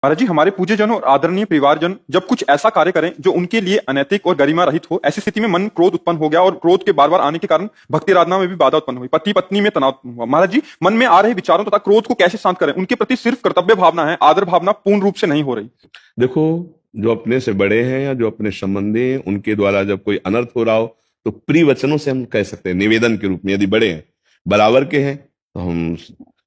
महाराज जी, हमारे पूज्यजन और आदरणीय परिवारजन जब कुछ ऐसा कार्य करें जो उनके लिए अनैतिक और गरिमा रहित हो, ऐसी स्थिति में मन क्रोध उत्पन्न हो गया और क्रोध के बार बार आने के कारण भक्ति आराधना में भी बाधा उत्पन्न हुई, पति पत्नी में तनाव उत्पन्न हुआ। महाराज जी, मन में आ रहे विचारों तथा क्रोध को कैसे शांत करें? उनके प्रति सिर्फ कर्तव्य भावना है, आदर भावना पूर्ण रूप से नहीं हो रही। देखो, जो अपने से बड़े हैं या जो अपने संबंधी हैं, उनके द्वारा जब कोई अनर्थ हो रहा हो तो प्रिय वचनों से हम कह सकते हैं, निवेदन के रूप में। यदि बड़े हैं, बराबर के हैं, तो हम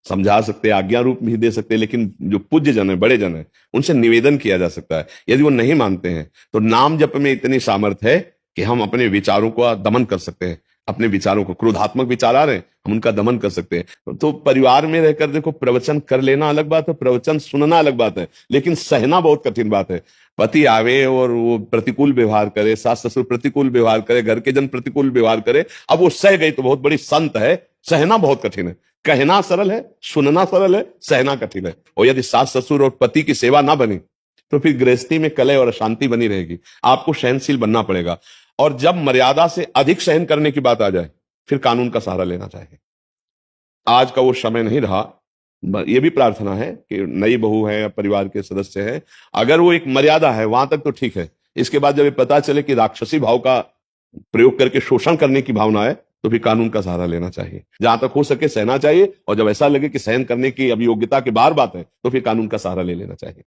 समझा सकते हैं, आज्ञा रूप में ही दे सकते हैं। लेकिन जो पूज्य जन है, बड़े जन है, उनसे निवेदन किया जा सकता है। यदि वो नहीं मानते हैं तो नाम जप में इतनी सामर्थ्य है कि हम अपने विचारों का दमन कर सकते हैं। अपने विचारों को, क्रोधात्मक विचार आ रहे हैं, हम उनका दमन कर सकते हैं। तो परिवार में रहकर देखो, प्रवचन कर लेना अलग बात है, प्रवचन सुनना अलग बात है, लेकिन सहना बहुत कठिन बात है। पति आवे और वो प्रतिकूल व्यवहार करे, सास ससुर प्रतिकूल व्यवहार करे, घर के जन प्रतिकूल व्यवहार करे, अब वो सह गई तो बहुत बड़ी संत है। सहना बहुत कठिन है। कहना सरल है, सुनना सरल है, सहना कठिन है। और यदि सास ससुर और पति की सेवा ना बनी तो फिर गृहस्थी में कलह और अशांति बनी रहेगी। आपको सहनशील बनना पड़ेगा। और जब मर्यादा से अधिक सहन करने की बात आ जाए, फिर कानून का सहारा लेना चाहिए। आज का वो समय नहीं रहा। ये भी प्रार्थना है कि नई बहू है या परिवार के सदस्य है, अगर वो एक मर्यादा है वहां तक तो ठीक है। इसके बाद जब ये पता चले कि राक्षसी भाव का प्रयोग करके शोषण करने की भावना है, तो फिर कानून का सहारा लेना चाहिए। जहां तक हो सके सहना चाहिए, और जब ऐसा लगे कि सहन करने की अभियोग्यता के बाहर बात है, तो फिर कानून का सहारा ले लेना चाहिए।